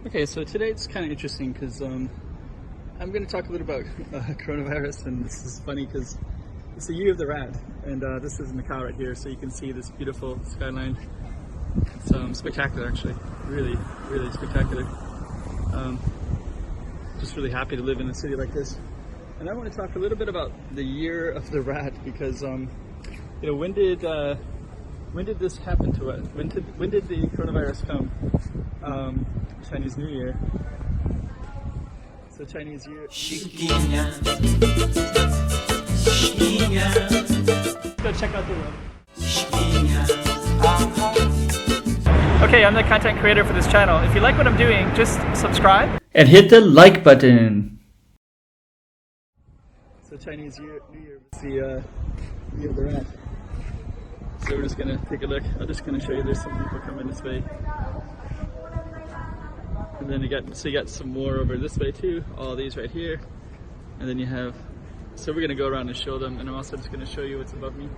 Okay, so today it's kind of interesting because I'm going to talk a little about coronavirus, and this is funny because it's the year of the rat, and this is Macau right here, so you can see this beautiful skyline. It's spectacular, actually, really, really spectacular. Just really happy to live in a city like this. And I want to talk a little bit about the year of the rat because, you know, when did this happen to us? When did the coronavirus come? Chinese New Year. So Chinese Year. Let's go check out the room. Okay, I'm the content creator for this channel. If you like what I'm doing, just subscribe and hit the like button. So Chinese New Year was the year of the rat. So we're just gonna take a look. I'm just gonna show you there's some people coming this way. And then you got some more over this way too, all these right here. And then you have, so we're gonna go around and show them, and I'm also just gonna show you what's above me.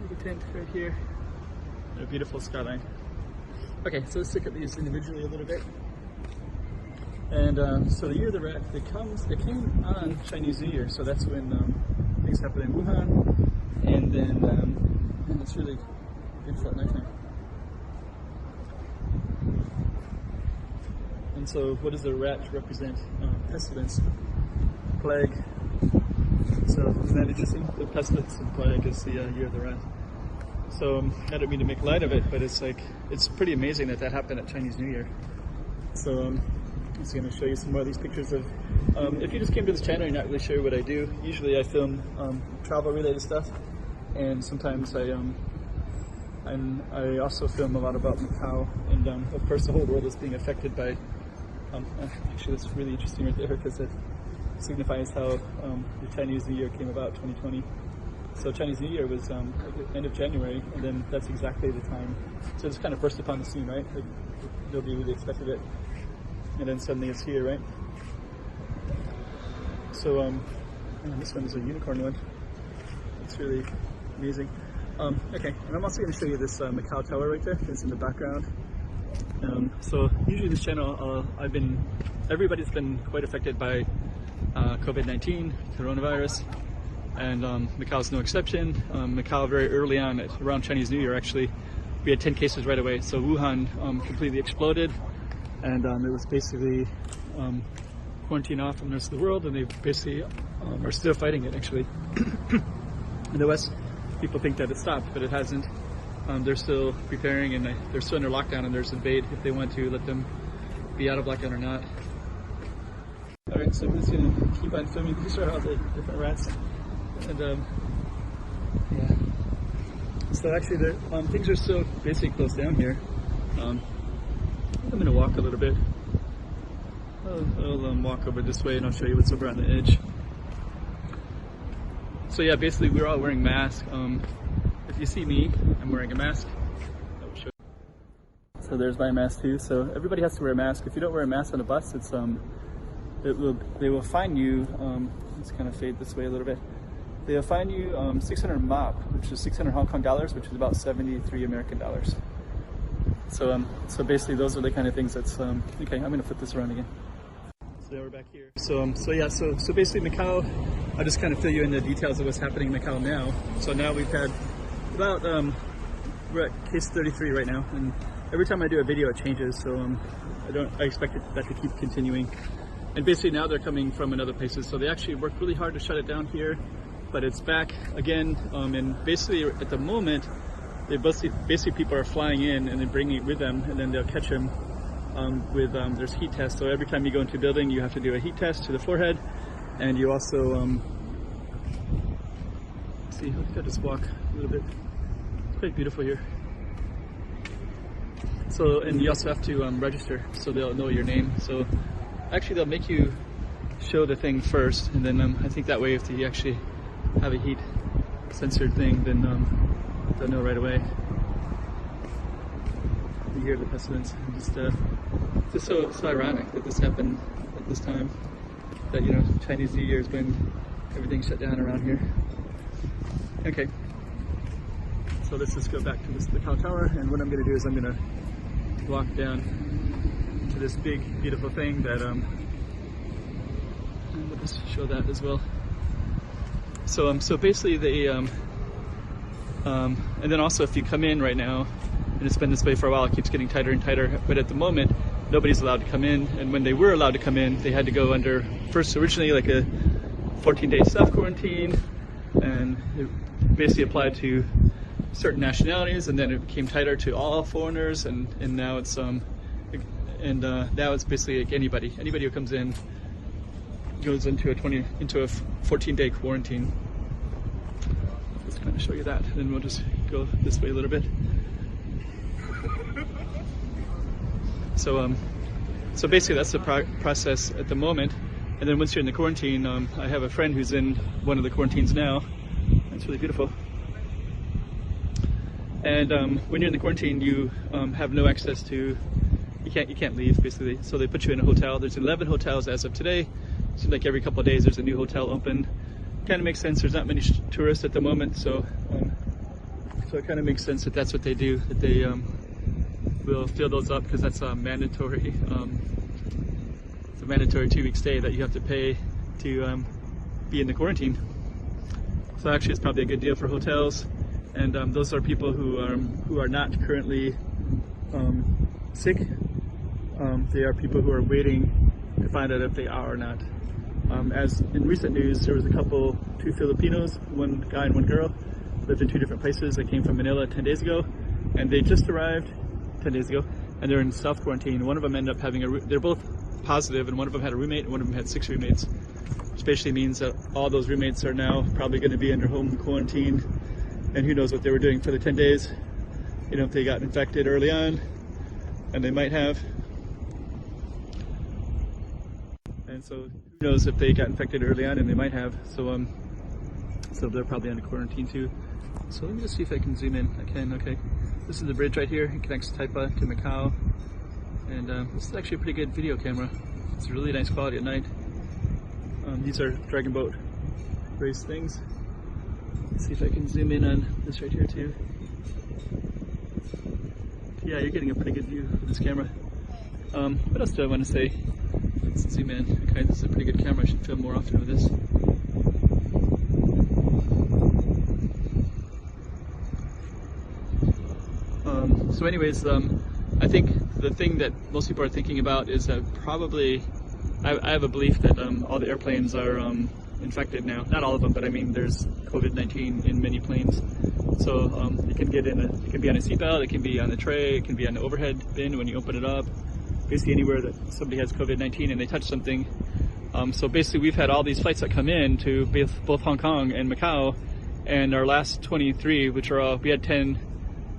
The tent right here, and a beautiful skyline. Okay, so let's look at these individually a little bit. And so the year of the rat, it came on Chinese New Year, so that's when things happen in Wuhan, and then and it's really beautiful at nighttime. And so what does the rat represent? Pestilence, plague. So isn't that interesting? The pestilence and plague is the year of the rat. So I don't mean to make light of it, but it's like, it's pretty amazing that happened at Chinese New Year. So I'm just going to show you some more of these pictures of, if you just came to this channel, you're not really sure what I do. Usually I film travel related stuff, and sometimes I also film a lot about Macau, and of course the whole world is being affected by, actually that's really interesting right there because it signifies how the Chinese New Year came about, 2020. So Chinese New Year was at the end of January, and then that's exactly the time. So it's kind of burst upon the scene, right? Like nobody really expected it, and then suddenly it's here, right? So this one is a unicorn one. It's really amazing. Okay, and I'm also going to show you this Macau Tower right there. It's in the background. So usually this channel, everybody's been quite affected by COVID-19, coronavirus, and Macau's no exception. Macau very early on, around Chinese New Year actually, we had 10 cases right away. So Wuhan completely exploded, and it was basically quarantined off from the rest of the world, and they basically are still fighting it actually. In the West, people think that it stopped, but it hasn't. They're still preparing, and they're still under lockdown, and there's a debate if they want to let them be out of lockdown or not. Alright, so I'm just going to keep on filming. These are all the different rats. And yeah. So actually, things are still basically closed down here. I'm going to walk a little bit. I'll walk over this way, and I'll show you what's over on the edge. So yeah, basically we're all wearing masks. If you see me, I'm wearing a mask. I will show you. So there's my mask too. So everybody has to wear a mask. If you don't wear a mask on a bus, it's they will fine you. Let's kind of fade this way a little bit. They'll fine you 600 MOP, which is 600 Hong Kong dollars, which is about 73 American dollars. So so basically those are the kind of things that's okay. I'm gonna flip this around again. So now we're back here. So basically Macau, I'll just kind of fill you in the details of what's happening in Macau now. So now we've had about we're at case 33 right now, and every time I do a video it changes. So I expect that to keep continuing. And basically now they're coming from another places. So they actually worked really hard to shut it down here, but it's back again. And basically at the moment, they basically people are flying in and then bringing it with them, and then they'll catch them with there's heat tests. So every time you go into a building, you have to do a heat test to the forehead, and you also see. I think I'll just walk a little bit. It's quite beautiful here. So, and you also have to register, so they'll know your name. So actually they'll make you show the thing first, and then I think that way if you actually have a heat censored thing, then they'll know right away. You hear the pestilence. Just so ironic that this happened at this time. That, you know, Chinese New Year is when everything's shut down around here. Okay. So let's just go back to the Macau Tower, and what I'm going to do is I'm going to walk down to this big beautiful thing that and we'll just show that as well. So so basically they and then also if you come in right now and it's been this way for a while, it keeps getting tighter and tighter, but at the moment nobody's allowed to come in, and when they were allowed to come in they had to go under first originally like a 14-day self-quarantine, and it basically applied to certain nationalities, and then it became tighter to all foreigners, and now it's now it's basically like anybody who comes in goes into a 14-day quarantine. Let's kind of show you that, and then we'll just go this way a little bit. So so basically that's the process at the moment, and then once you're in the quarantine, I have a friend who's in one of the quarantines now. It's really beautiful. And when you're in the quarantine, you have no access to, you can't leave basically. So they put you in a hotel. There's 11 hotels as of today. It seems like every couple of days there's a new hotel open. Kind of makes sense. There's not many tourists at the moment, so so it kind of makes sense that that's what they do. That they will fill those up because that's a mandatory. It's a mandatory 2-week stay that you have to pay to be in the quarantine. So actually, it's probably a good deal for hotels. And those are people who are not currently sick. They are people who are waiting to find out if they are or not. As in recent news, there was two Filipinos, one guy and one girl, lived in 2 different places. They came from Manila 10 days ago, and they just arrived 10 days ago, and they're in self-quarantine. One of them ended up having they're both positive, and one of them had a roommate, and one of them had 6 roommates, which basically means that all those roommates are now probably going to be under home quarantine. And who knows what they were doing for the 10 days. You know, if they got infected early on, and they might have. And so who knows if they got infected early on, and they might have. So so they're probably under quarantine too. So let me just see if I can zoom in. I can, okay. This is the bridge right here. It connects Taipa to Macau. And this is actually a pretty good video camera. It's really nice quality at night. These are dragon boat race things. Let's see if I can zoom in on this right here too. Yeah, you're getting a pretty good view of this camera. What else do I want to say? Let's zoom in. Okay, this is a pretty good camera. I should film more often with this. So anyways, I think the thing that most people are thinking about is probably, I have a belief that all the airplanes are infected now. Not all of them, but I mean there's COVID-19 in many planes. So it can get it can be on a seatbelt, it can be on the tray, it can be on the overhead bin when you open it up. Basically anywhere that somebody has COVID-19 and they touch something. So basically we've had all these flights that come in to both Hong Kong and Macau, and our last 23, which are all, we had 10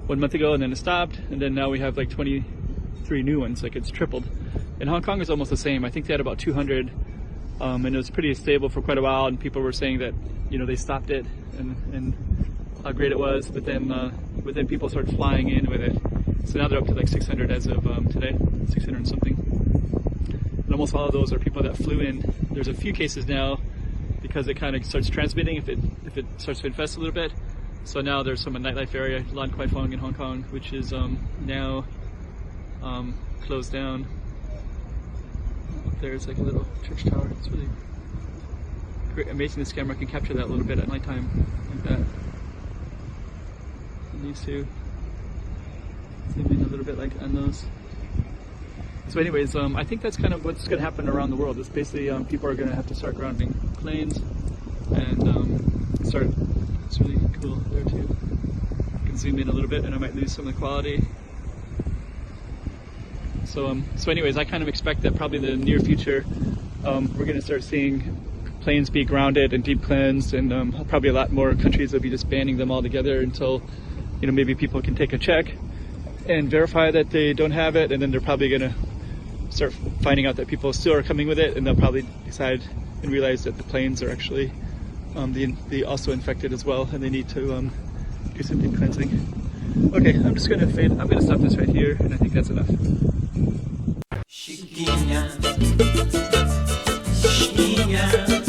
1 month ago and then it stopped, and then now we have like 23 new ones, like it's tripled. And Hong Kong is almost the same. I think they had about 200. And it was pretty stable for quite a while, and people were saying that, you know, they stopped it and how great it was, but then people started flying in with it. So now they're up to like 600 as of today, 600 and something. And almost all of those are people that flew in. There's a few cases now because it kind of starts transmitting if it starts to infest a little bit. So now there's some nightlife area, Lan Kwai Fong in Hong Kong, which is now closed down. There's like a little church tower. It's really great, amazing. This camera can capture that a little bit at nighttime, like that. And these two, zoom in a little bit like on those. So anyways, I think that's kind of what's going to happen around the world. It's basically people are going to have to start grounding planes and start. It's really cool there too. I can zoom in a little bit, and I might lose some of the quality. So anyways, I kind of expect that probably in the near future, we're going to start seeing planes be grounded and deep cleansed, and probably a lot more countries will be just banning them altogether until, you know, maybe people can take a check and verify that they don't have it, and then they're probably going to start finding out that people still are coming with it, and they'll probably decide and realize that the planes are actually they also infected as well, and they need to do some deep cleansing. Okay, I'm just going to fade. I'm going to stop this right here, and I think that's enough. Chiquinha, chiquinha.